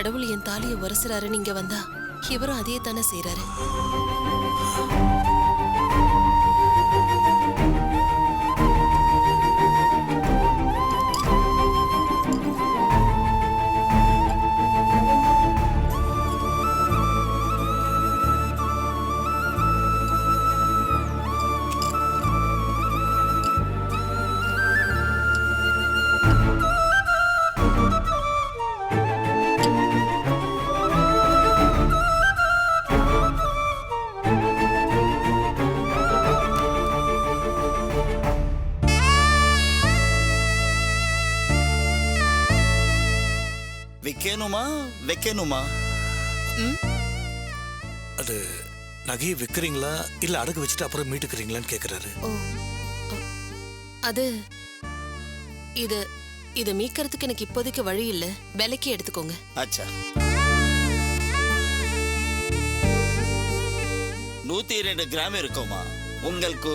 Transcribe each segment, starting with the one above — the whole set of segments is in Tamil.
கடவுள் என் தாலியை உரசுறாரு நீங்க வந்தா இவரும் அதையே தானே செய்யறாரு. வைக்கணுமா? அது நகையை விற்கிறீங்களா இல்ல அடகு வச்சுட்டு அப்புறம் மீட்டுக்கிறீங்களான்னு கேக்குறாரு. அது இது இது மீட்கிறதுக்கு எனக்கு இப்போதைக்கு வழி இல்ல, விலைக்கு எடுத்துக்கோங்க. அச்சா, 102 கிராம் இருக்குமா? உங்களுக்கு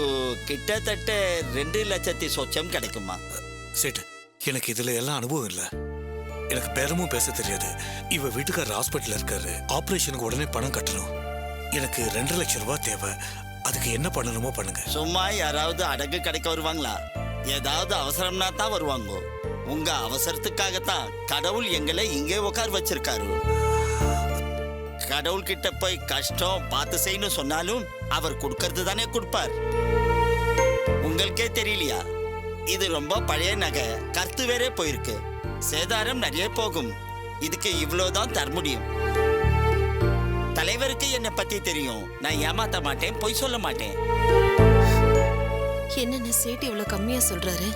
கிட்டத்தட்ட 2 லட்சத்தி சொச்சம் கிடைக்குமா? சேட்டு, எனக்கு இதுல எல்லாம் அனுபவம் இல்ல. எனக்கு பேரமும் பேச தெரியாது. இவ வீட்டுக்காரர் ஹாஸ்பிட்டல் இருக்காரு. ஆபரேஷனுக்கு உடனே பணம் கட்டணும். எனக்கு 2 லட்சம் ரூபாய் தேவை. அதுக்கு என்ன பண்ணணுமோ பண்ணுங்க. சும்மா யாராவது அடகு கிடைக்க வருவாங்களா? ஏதாவது அவசரம்னா தான் வருவாங்க. உங்க அவசரத்துக்காகத்தான் கடவுள் எங்களை இங்கே உட்கார வச்சிருக்காரு. கடவுள் கிட்ட போய் கஷ்டம் பார்த்து செய்யணும் சொன்னாலும் அவர் கொடுக்கறது தானே கொடுப்பார். உங்களுக்கே தெரியலையா? இது ரொம்ப பழைய நகை, கருத்து வேறே போயிருக்கு. சேதாரம் நிறைய போகும். இதுக்கு இவ்வளவுதான் தர முடியும். தலைவருக்கு என்னை பத்தி தெரியும். நான் ஏமாத்த மாட்டேன், பொய் சொல்ல மாட்டேன். என்னென்ன சேட்டு இவ்வளவு கம்மியா சொல்றாரு?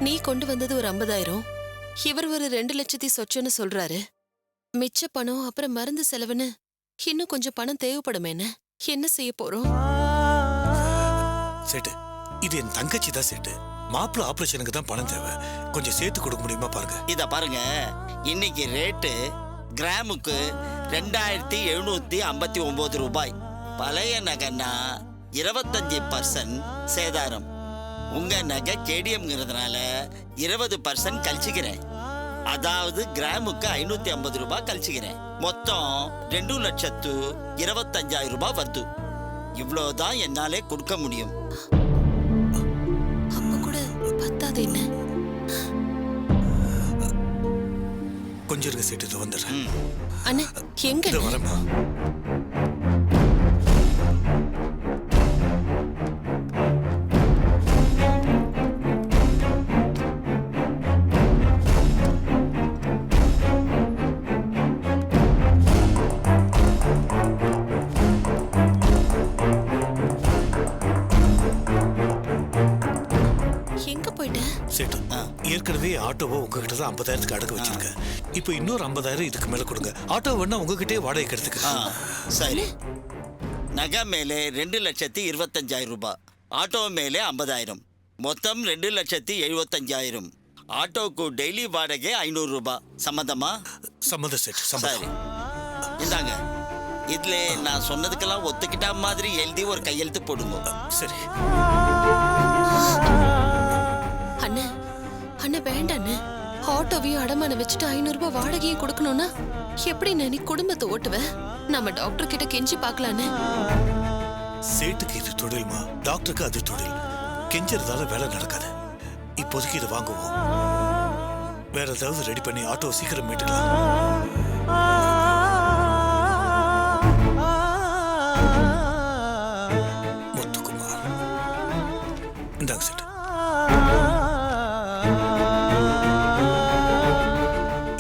நீ கொண்டு வந்தது ஒரு 50,000, இவர் ஒரு 2 லட்சத்தி சொச்சன்னு சொல்றாரு. மிச்ச பணம் அப்புறம் மருந்து செலவுன்னு இன்னும் கொஞ்சம் பணம் தேவைப்படுமேன்னு என்ன செய்ய போறோம்? சேட்டு, இது என் தங்கச்சி தான் சேட்டு. மாப்பிள்ள ஆபரேஷனுக்கு தான் பணம் தேவை. கொஞ்சம் சேர்த்து கொடுக்க முடியுமா பாருங்க. இத பாருங்க, இன்னைக்கு ரேட்டு கிராமுக்கு 2759 ரூபாய். பழைய நகைன்னா 25% சேதாரம். உங்க நகை கேடிஎம்ங்கிறதுனால 20% கழிச்சுக்கிறேன். அதாவது கிராமுக்கு 550 ரூபாய் கழிச்சுக்கிறேன். மொத்தம் 2,25,000 ரூபாய் வருது. இவ்வளவுதான் என்னாலே கொடுக்க முடியும். என்ன கொஞ்சம் இருக்க சேட்டு, வந்துடுறேன். அண்ணா எங்க வரமா? ஏற்கனவே ஆட்டோவை உங்ககிட்ட தான் 50,000க்கு அடகு வச்சிருக்கேன். இப்போ இன்னொரு 50,000 இதுக்கு மேல கொடுங்க. ஆட்டோ வேணா உங்ககிட்டே வாடகை எடுத்துக்க. சரி. நகை மேலே 2,25,000 ரூபாய், ஆட்டோ மேலே 50,000, மொத்தம் 2,75,000. ஆட்டோக்கு டெய்லி வாடகை 500 ரூபாய். சம்மதமா? சம்மதம் சேட்டு. சரி, இந்தாங்க. இதுல நான் சொன்னதுக்கெல்லாம் ஒத்துக்கிட்டா மாதிரி எழுதி ஒரு கையெழுத்து போடுங்க. சரி. அண்ணா அண்ணா வேண்டாண்ணே. ஆட்டோவையும் அடமான வச்சுட்டு 500 ரூபாய் வாடகையும் கொடுக்கணும்னா எப்படி நீ குடும்பத்தை ஓட்டுவ? நம்ம டாக்டர் கிட்ட கெஞ்சி பார்க்கலான்னு. சேட்டுக்கு இது தொழில்மா, டாக்டருக்கு அது தொழில். கெஞ்சறதால வேலை நடக்காது. இப்போதைக்கு இதை வாங்குவோம். வேற ஏதாவது ரெடி பண்ணி ஆட்டோ சீக்கிரம் மீட்டுக்கலாம். முத்துக்குமார், இந்தாங்க சேட்டு.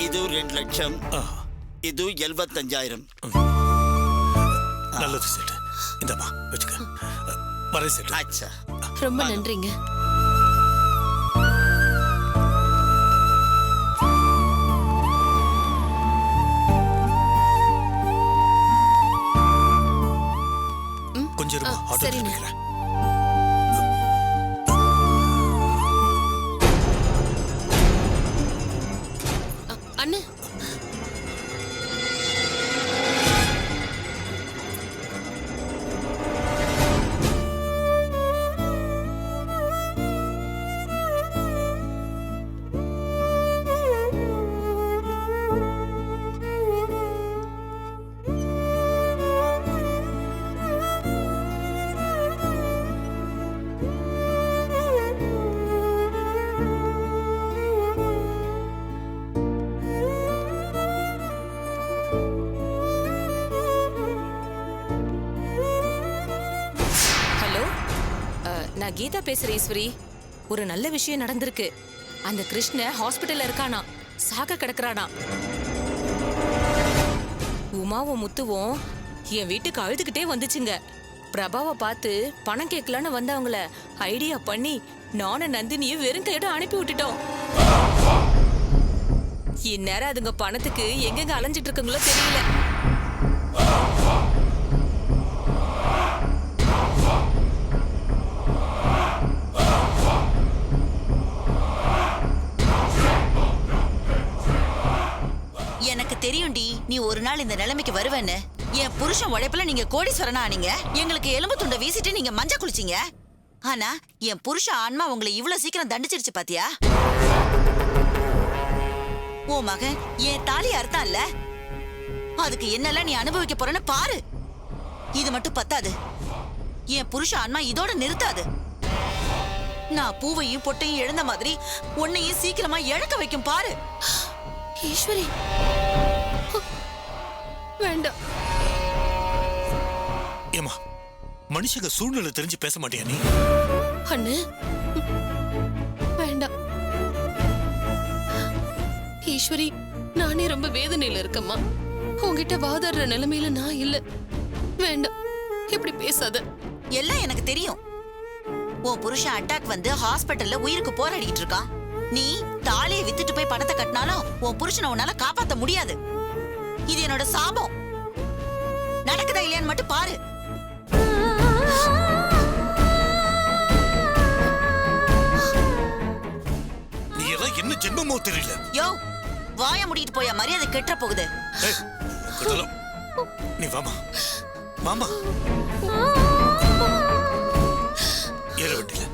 இது 2 லட்சம், இது 75,000. நல்லது சேட்டு. இந்தம்மா வச்சுக்க. வரேன் சேட்டு. அச்சா, ரொம்ப நன்றிங்க. கொஞ்சம் இருமா, ஆட்டோ நினைக்கிறேன். அண்ணே, நான் கீதா பேசுறேன் ஈஸ்வரி. ஒரு நல்ல விஷயம் நடந்திருக்கு. அந்த கிருஷ்ண ஹாஸ்பிட்டல்ல இருக்கானா, சாக கிடக்குறானா. உமாவும் முத்துவும் என் வீட்டுக்கு அழுதுகிட்டே வந்துச்சுங்க. பிரபாவை பார்த்து பணம் கேட்கலான்னு வந்தவங்கள ஐடியா பண்ணி நானும் நந்தினியும் வெறும் கையோட அனுப்பி விட்டுட்டோம். இந்நேரம் அதுங்க பணத்துக்கு எங்கெங்க அலைஞ்சிட்டு இருக்குங்களோ தெரியல. எனக்கு தெரியும்டி, நீ ஒரு நாள் இந்த நிலைமைக்கு வருவேன்னு. என் புருஷன் உழைப்புல நீங்க கோடீஸ்வரனா ஆனீங்க. எங்களுக்கு எலும்பு துண்டை வீசிட்டு நீங்க மஞ்ச குளிச்சீங்க. ஆனா என் புருஷன் ஆன்மா உங்களை இவ்வளவு சீக்கிரம் தண்டிச்சிருச்சு பாத்தியா? உன் மகன் என் தாலி அர்த்தம் இல்ல. அதுக்கு என்னெல்லாம் நீ அனுபவிக்க போறன்னு பாரு. இது மட்டும் பத்தாது, என் புருஷன் ஆன்மா இதோட நிறுத்தாது. நான் பூவையும் பொட்டையும் இழந்த மாதிரி உன்னையும் சீக்கிரமா இழக்க வைக்கும் பாரு. ஈஸ்வரி, வேண்டாம். ஏமா, மனுஷங்க சூழ்நிலை தெரிஞ்சு பேச மாட்டியா நீ? அண்ணு, வேண்டாம். ஈஸ்வரி, நானே ரொம்ப வேதனையில இருக்கம்மா. உன்கிட்ட வாதாடுற நிலைமையில நான் இல்ல. வேண்டாம், இப்படி பேசாத. எல்லாம் எனக்கு தெரியும். உன் புருஷன் அட்டாக் வந்து ஹாஸ்பிட்டல்ல உயிருக்கு போராடிட்டு இருக்கான். நீ தாலியை வித்துட்டு போய் பணத்தை கட்டினாலும் உன் புருஷனை உன்னால காப்பாத்த முடியாது. இது என்னோட சாபம். நடக்குதா இல்லையான்னு மட்டும் பாரு. நீ எல்லாம் என்ன ஜென்மமோ தெரியல. யோ, வாய முடிட்டு போயா, மரியாதை கெட்ட போகுது. ஏய், குதலம், நீ வாமா மாமா. ஏற வண்டியில.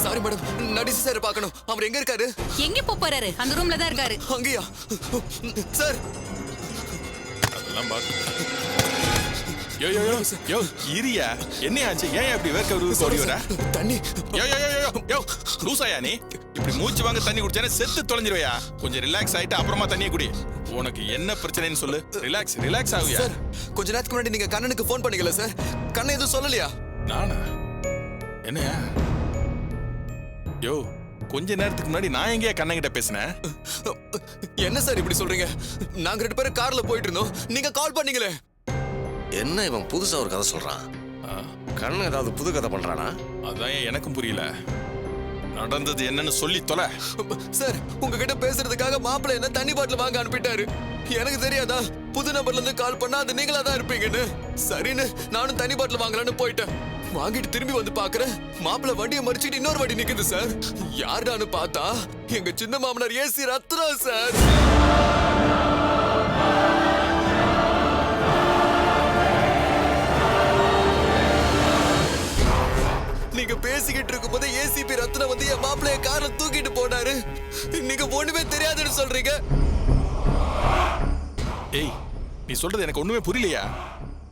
சாரி மேடம், நடிச்சு சார் பார்க்கணும். அவர் எங்க இருக்காரு? எங்க போறாரு? அந்த ரூம்ல தான் இருக்காரு. அங்கயா சார்? அதெல்லாம் பாத்து. யோ யோ யோ யோ இரியா, என்ன ஆச்சு? ஏன் இப்படி வேர்க்க வருது? ஓடி வர தண்ணி. யோ யோ யோ யோ யோ லூசாயா நீ? இப்படி மூச்சு வாங்க தண்ணி குடிச்சானே செத்து தொலைஞ்சிருவையா? கொஞ்சம் ரிலாக்ஸ் ஆயிட்டு அப்புறமா தண்ணியை குடி. உனக்கு என்ன பிரச்சனைன்னு சொல்லு. ரிலாக்ஸ் ஆகுயா? சார், கொஞ்ச நேரத்துக்கு முன்னாடி நீங்க கண்ணனுக்கு ஃபோன் பண்ணீங்கல சார்? கண்ணன் எதுவும் சொல்லலையா? நானா? என்னையா? யோ, கொஞ்ச நேரத்துக்கு முன்னாடி நான் எங்கேயா கண்ணங்கிட்ட பேசினேன்? என்ன சார் இப்படி சொல்றீங்க? நாங்க 2 பேரும் கார்ல போயிட்டு இருந்தோம், நீங்க கால் பண்ணீங்களே. என்ன இவன் புதுசா ஒரு கதை சொல்றான்? கண்ணன் ஏதாவது புது கதை பண்றானா? அதான் எனக்கும் புரியல. நடந்தது என்னன்னு சொல்லி தொலை. சார், உங்ககிட்ட பேசுறதுக்காக மாப்பிள்ளை என்ன தண்ணி பாட்டில் வாங்க அனுப்பிட்டாரு. எனக்கு தெரியாதா புது நம்பர்ல இருந்து கால் பண்ணா அது நீங்களா தான் இருப்பீங்கன்னு? சரின்னு நானும் தண்ணி பாட்டில் வாங்கலான்னு போயிட்டேன். வாங்கிட்டு திரும்பி வந்து பாக்குறேன், மாப்பிள்ளை வண்டியை மறிச்சுட்டு இன்னொரு வண்டி நிக்குது சார். யாருடான்னு பார்த்தா எங்க சின்ன மாமனார் ஏசி ரத்னம் சார். நீங்க பேசிக்கிட்டு இருக்கும் போது ஏசிபி ரத்னம் வந்து என் மாப்பிள்ளைய கார்ல தூக்கிட்டு போனாரு. நீங்க ஒண்ணுமே தெரியாதுன்னு சொல்றீங்க. ஏய், நீ சொல்றது எனக்கு ஒண்ணுமே புரியலையா?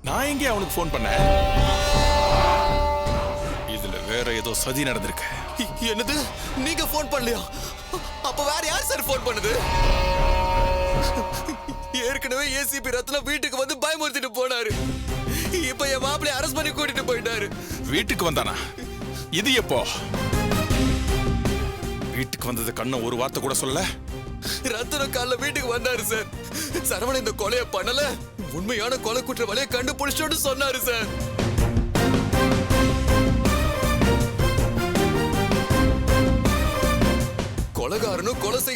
நான் எங்கே அவனுக்கு ஃபோன் பண்ணேன்? இதுல வேற ஏதோ சதி நடந்திருக்கு. என்னது? நீங்க ஃபோன் பண்ணலையா? அப்ப வேற யார் சார் ஃபோன் பண்ணுது? ஏற்கனவே ஏசிபி ரத்னம் வீட்டுக்கு வந்து பயமுறுத்திட்டு போனாரு. இப்ப என் மாப்பிள்ளை அரெஸ்ட் பண்ணி கூட்டிட்டு போயிட்டாரு. வீட்டுக்கு வந்தானா? இது எப்போ? வீட்டுக்கு வந்தது கண்ண ஒரு வார்த்தை கூட சொல்லல. ரத்னம் காலைல வீட்டுக்கு வந்தாரு சார். சரவணன் இந்த கொலையை பண்ணல, உண்மையான கொலை குற்றவாளியை கண்டுபிடிச்சோன்னு சொன்னாரு சார்.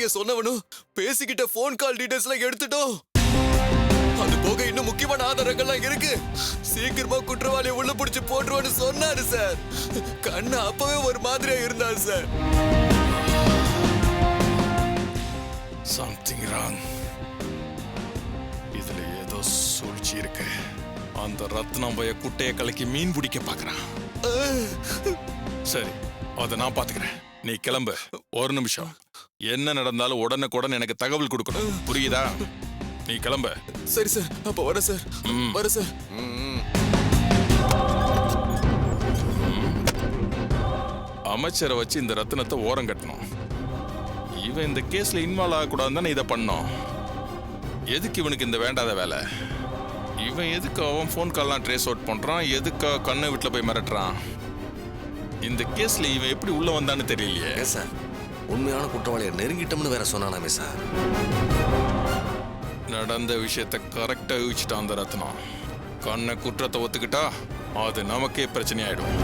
நீங்க சொன்னவனும் பேசிக்கிட்ட போன் கால் டீடைல்ஸ் எல்லாம் எடுத்துட்டோம். அது போக இன்னும் முக்கியமான ஆதாரங்கள்லாம் இருக்கு. சீக்கிரமா குற்றவாளியை உள்ள பிடிச்சு போட்டுருவான்னு சொன்னாரு சார். கண்ணு அப்பவே ஒரு மாதிரியா இருந்தாரு சார். Something wrong. இதுல ஏதோ சூழ்ச்சி இருக்கு. அந்த ரத்னம் பைய குட்டைய கலக்கி மீன் பிடிக்க பாக்குறான். சரி, அதை நான் பாத்துக்கிறேன். நீ கிளம்பு. ஒரு நிமிஷம். என்ன நடந்தாலும் உடனுக்குடன் எனக்கு தகவல் கொடுக்கணும். புரியுதா? நீ கிளம்ப. சரி சார், அப்ப வர சார். வர சார். அமைச்சரை வச்சு இந்த ரத்தினத்தை ஓரம் கட்டணும். இவன் இந்த கேஸ்ல இன்வால்வ் ஆகக்கூடாதுன்னு தானே இதை பண்ணோம். எதுக்கு இவனுக்கு இந்த வேண்டாத வேலை? இவன் எதுக்கு அவன் ஃபோன் கால்லாம் ட்ரேஸ் அவுட் பண்றான்? எதுக்கு கண்ணை வீட்டில் போய் மிரட்டுறான்? இந்த கேஸ்ல இவன் எப்படி உள்ள வந்தான்னு தெரியலையே. சார், உண்மையான குற்றவாளியை நெருங்கிட்டோம்னு வேற சொன்னானாமே சார். நடந்த விஷயத்த கரெக்டா யூகிச்சிட்டான் அந்த ரத்னம். கண்ணை குற்றத்தை ஒத்துக்கிட்டா அது நமக்கே பிரச்சனை ஆயிடும்.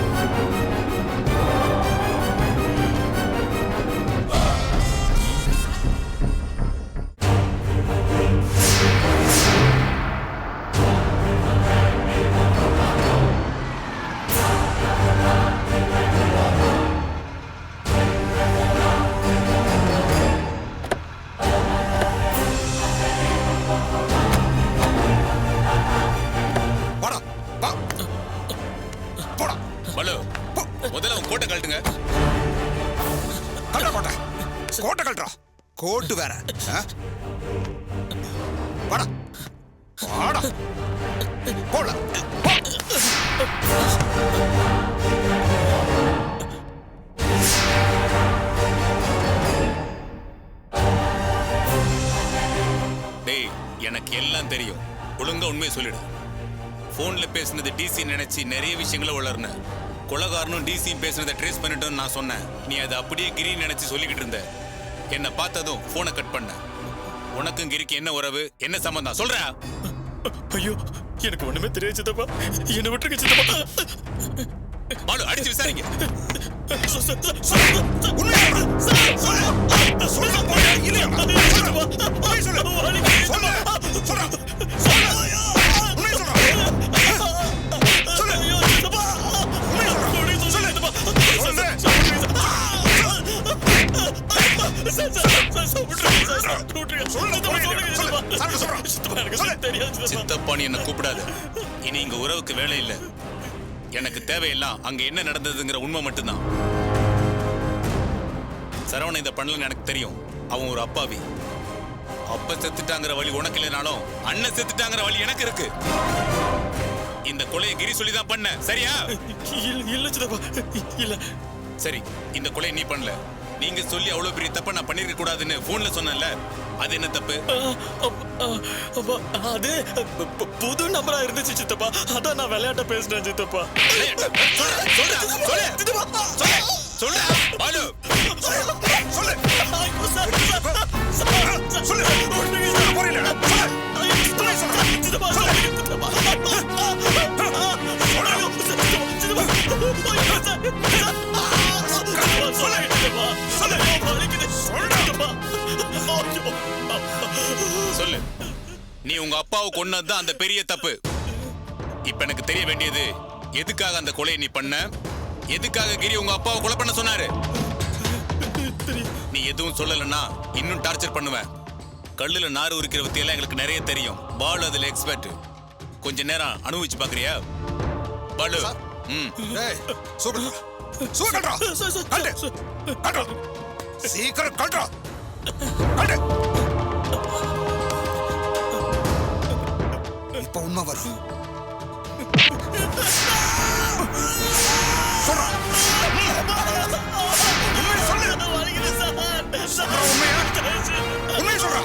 கோட்டு வேற. வாடா வாடா போல. டேய், எனக்கு எல்லாம் தெரியும். ஒழுங்கா உண்மையை சொல்லிடு. போன்ல பேசுனது டிசி நினைச்சு நிறைய விஷயங்களை வளர்ன. கொலகாரனும் டிசியும் பேசுனதை ட்ரேஸ் பண்ணிட்டோம்னு நான் சொன்னேன். நீ அதை அப்படியே கிரி நினைச்சு சொல்லிக்கிட்டு இருந்த. என்ன பார்த்ததும் போனை கட் பண்ண. உனக்கும் கிரிக்கு என்ன உறவு, என்ன சம்பந்தம் சொல்ற? ஐயோ, எனக்கு ஒண்ணுமே தெரியாது சித்தப்பா. என்ன விட்டுருக்க சித்தப்பா. பாலு, அடிச்சு விசாரிங்க. சித்தப்பா, நீ என்ன கூப்பிடாத. இனி இங்க உறவுக்கு வேலை இல்லை. எனக்கு தேவையெல்லாம் அங்க என்ன நடந்ததுங்கிற உண்மை மட்டும்தான். சரவணன் இதை பண்ணலன்னு எனக்கு தெரியும். அவன் ஒரு அப்பாவி. அப்ப செத்துட்டாங்கிற வழி உனக்கு இல்லைனாலும் அண்ணன் செத்துட்டாங்கிற வழி எனக்கு இருக்கு. இந்த கொலையை கிரி சொல்லிதான் பண்ண, சரியா? இல்ல சித்தப்பா, இல்ல. சரி, இந்த கொலையை நீ பண்ணல. நீங்க சொல்லி அவ்வளவு பெரிய தப்ப நான் பண்ணிருக்க கூடாதுன்னு போன்ல சொன்னேன்ல, அது என்ன தப்பு? அது புது நம்பரா இருந்துச்சு சித்தப்பா. அதான் நான் விளையாட்ட பேசினேன் சித்தப்பா. சொல்லு. நீ உங்க அப்பாவை கொன்னதுதான் அந்த பெரிய தப்பு. இப்ப எனக்கு தெரிய வேண்டியது, எதுக்காக அந்த கொலையை நீ பண்ண? எதுக்காக கிரி உங்க அப்பாவை கொலை பண்ண சொன்னாரு? நீ எதுவும் சொல்லலன்னா இன்னும் டார்ச்சர் பண்ணுவேன். கல்லுல நாறு உரிக்கிற வித்தியெல்லாம் எங்களுக்கு நிறைய தெரியும். பாலு அதுல எக்ஸ்பர்ட். கொஞ்ச நேரம் அனுபவிச்சு பாக்குறியா பாலு? சீக்கிரம் கல்றா. இப்ப உண்மை வரும். உண்மையை சொல்றா.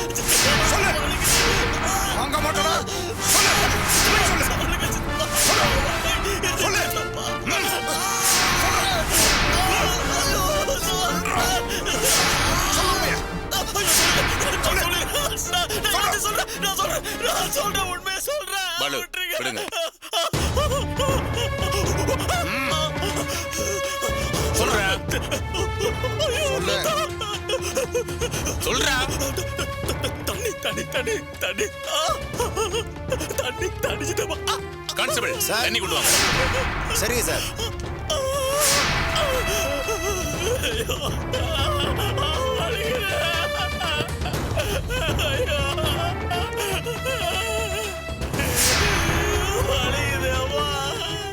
சொல்லு. வாங்க மாட்டடா. சொல்லு. பாலு, விடுங்க. சொல்றேன். சொல்றா. தண்ணி தண்ணி தண்ணி தண்ணி தண்ணி தண்ணிச்சிட்டமா. கான்ஸ்டபிள் தண்ணி கொண்டு வாங்க. சரிங்க சார்.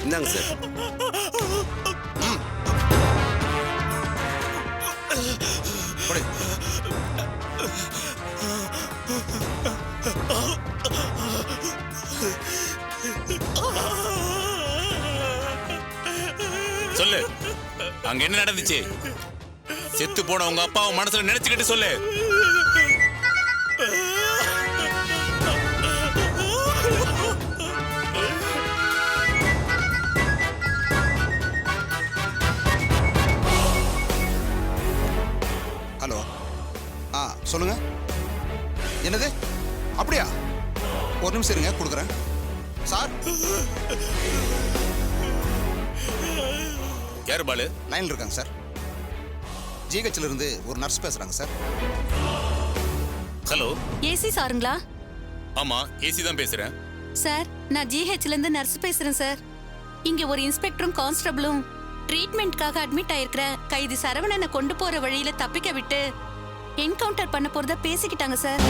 இந்தாங்க சார். சொல்லு, அங்க என்ன நடந்துச்சு? செத்து போன உங்க அப்பாவை மனசுல நினைச்சுக்கிட்டு சொல்லு. ஹலோ. சொல்லுங்க. என்னது? அப்படியா? ஒரு நிமிஷம் இருங்க, கொடுக்குறேன். சார், யாரு பாலு? லைன்ல இருக்காங்க சார். ஜிஹெச்ல இருந்து ஒரு நர்ஸ் பேசுறாங்க சார். ஹலோ. ஏசி சாருங்களா? ஆமா, ஏசி தான் பேசுறேன். சார், நான் ஜிஹெச்ல இருந்து நர்ஸ் பேசுறேன் சார். இங்க ஒரு இன்ஸ்பெக்டரும் கான்ஸ்டபிளும் ட்ரீட்மெண்ட்காக அட்மிட் ஆயிருக்கிற கைதி சரவணனை கொண்டு போற வழியில தப்பிக்க விட்டு என்கவுண்டர் பண்ண போறதா பேசிக்கிட்டாங்க சார்.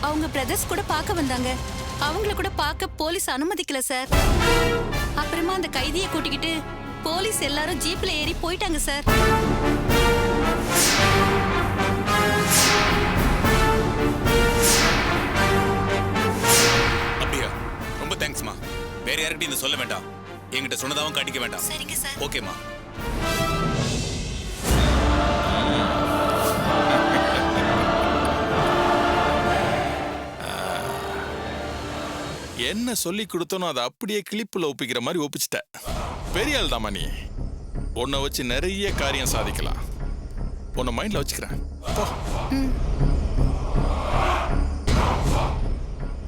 அவங்க பிரதர்ஸ் கூட பார்க்க வந்தாங்க. அவங்கள கூட பார்க்க போலீஸ் அனுமதிக்கல சார். அப்புறமா அந்த கைதியை கூட்டிக்கிட்டு போலீஸ் எல்லாரும் ஜீப்ல ஏறி போயிட்டாங்க சார். அப்படியா? ரொம்ப தேங்க்ஸ்மா. வேற யார்கிட்டயும் இதை சொல்ல வேண்டாம். என்கிட்ட சொன்னதாவும் காட்டிக்க வேண்டாம். சரிங்க சார். ஓகேம்மா. என்ன சொல்லி கொடுத்தனோ அதை அப்படியே கிளிப்புல ஒப்பிக்கிற மாதிரி ஒப்பிச்சிட்ட. பெரிய ஆள் தாமா நீ. உன்னை வச்சு நிறைய காரியம் சாதிக்கலாம். உன்னை மைண்ட்ல வச்சுக்கிறேன்.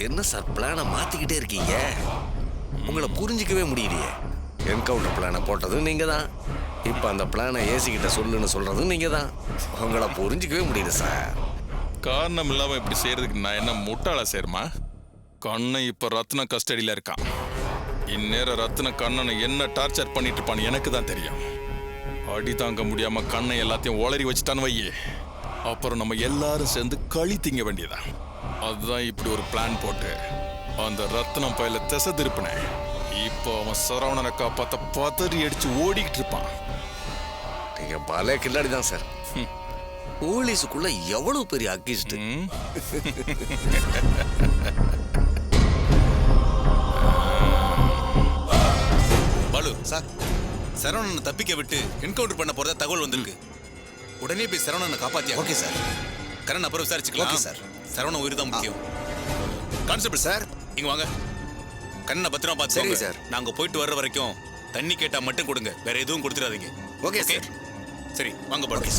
என்ன சார் பிளானை மாத்திக்கிட்டே இருக்கீங்க? உங்களை புரிஞ்சிக்கவே முடியலையே. என்கவுண்டர் பிளானை போட்டதும் நீங்க தான். இப்போ அந்த பிளானை ஏசிக்கிட்ட சொல்லுன்னு சொல்றதும் நீங்க தான். உங்களை புரிஞ்சிக்கவே முடியல சார். காரணம் இல்லாம இப்படி செய்யறதுக்கு நான் என்ன முட்டாளா சேருமா? கண்ணன் இப்ப ரத்ன கஸ்டடியில இருக்கான். இந்நேரம் ரத்ன கண்ணனை என்ன டார்ச்சர் பண்ணிட்டு இருப்பான்னு எனக்கு தான் தெரியும். அடி தாங்க முடியாம கண்ணை எல்லாத்தையும் ஒளரி வச்சுட்டான்னு வையே, அப்புறம் நம்ம எல்லாரும் சேர்ந்து களி திங்க வேண்டியதான். அதுதான் இப்படி ஒரு பிளான் போட்டு அந்த ரத்னம் பயில திசை திருப்பினேன். இப்போ அவன் சரவணனை காப்பாத்த பதறி அடிச்சு ஓடிக்கிட்டு இருப்பான். நீங்க பல கில்லாடி தான் சார். போலீஸுக்குள்ள எவ்வளவு பெரிய அக்கிஸ்ட். பாலு சார், சரவணனை தப்பிக்க விட்டு என்கவுண்டர் பண்ண போறதா தகவல் வந்திருக்கு. உடனே போய் சரவணனை காப்பாத்தியா? Okay sir. கரண் அப்புறம் விசாரிச்சுக்கலாம். Okay sir. சரவண உயிர் தான் முக்கியம். கான்ஸ்டபிள் சார், இங்க வாங்க. கண்ணனை பத்திரமா பார்த்து. சரி சார். நாங்க போயிட்டு வர்ற வரைக்கும் தண்ணி கேட்டா மட்டும் கொடுங்க, வேற எதுவும் கொடுத்துடாதீங்க. Okay sir. சரி வாங்க பாலு.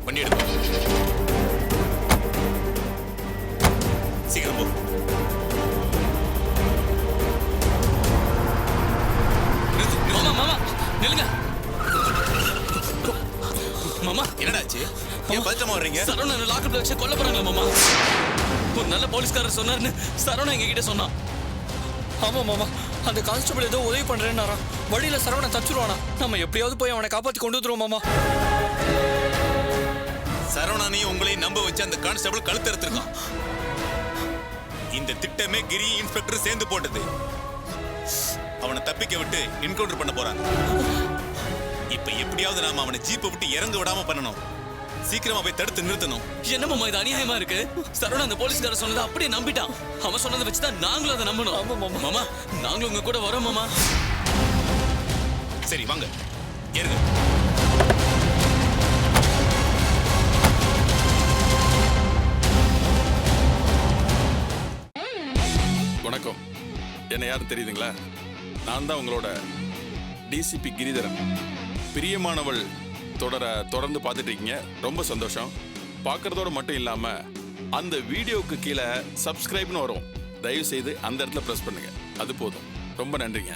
வண்டி எடுப்போம். சீக்கிரம் போ. மாமா மாமா நில்லுங்க. மாமா என்னடாச்சு? ஏன் பதட்டமா வர்றீங்க? சரவணன் லாக்கப்ல வச்சு கொல்ல போறாங்களா மாமா? ஒரு நல்ல போலீஸ்காரர் சொன்னாருன்னு சரவணன் எங்க கிட்ட சொன்னான். ஆமா மாமா, அந்த கான்ஸ்டபிள் ஏதோ உதவி பண்றேன்னாரா. வழியில சரவணன் தச்சுருவானா. நம்ம எப்படியாவது போய் அவனை காப்பாத்தி கொண்டு வந்துருவோம் மாமா. சரவணனையும் உங்களையும் நம்ப வச்சு அந்த கான்ஸ்டபிள் கழுத்து எடுத்திருக்கான். இந்த திட்டமே கிரி இன்ஸ்பெக்டர் சேர்ந்து போட்டது. அவனை தப்பிக்க விட்டு என்கவுண்டர் பண்ண போறாங்க. இப்ப எப்படியாவது நாம அவனை ஜீப்பை விட்டு இறங்க விடாம பண்ணணும். சீக்கிரமா போய் தடுத்து நிறுத்தணும். என்ன மாமா இது அநியாயமா இருக்கு? சரவணன் அந்த போலீஸ்காரர் சொன்னதை அப்படியே நம்பிட்டான். அவன் சொன்னதை வச்சுதான் நாங்களும் அதை நம்பணும். ஆமா மாமா. மாமா நாங்களும் உங்க கூட வரோம் மாமா. சரி வாங்க ஏறுங்க. வணக்கம். என்ன யாரும் தெரியுதுங்களா? நான் தான் உங்களோட டிசிபி கிரிதரன். பிரியமானவள் தொடர்ந்து பார்த்துட்டு இருக்கீங்க. ரொம்ப சந்தோஷம். பார்க்கறதோட மட்டும் இல்லாம அந்த வீடியோவுக்கு கீழே சப்ஸ்கிரைப்னு வரும். தயவு செய்து அந்த இடத்துல ப்ரெஸ் பண்ணுங்க. அது போதும். ரொம்ப நன்றிங்க.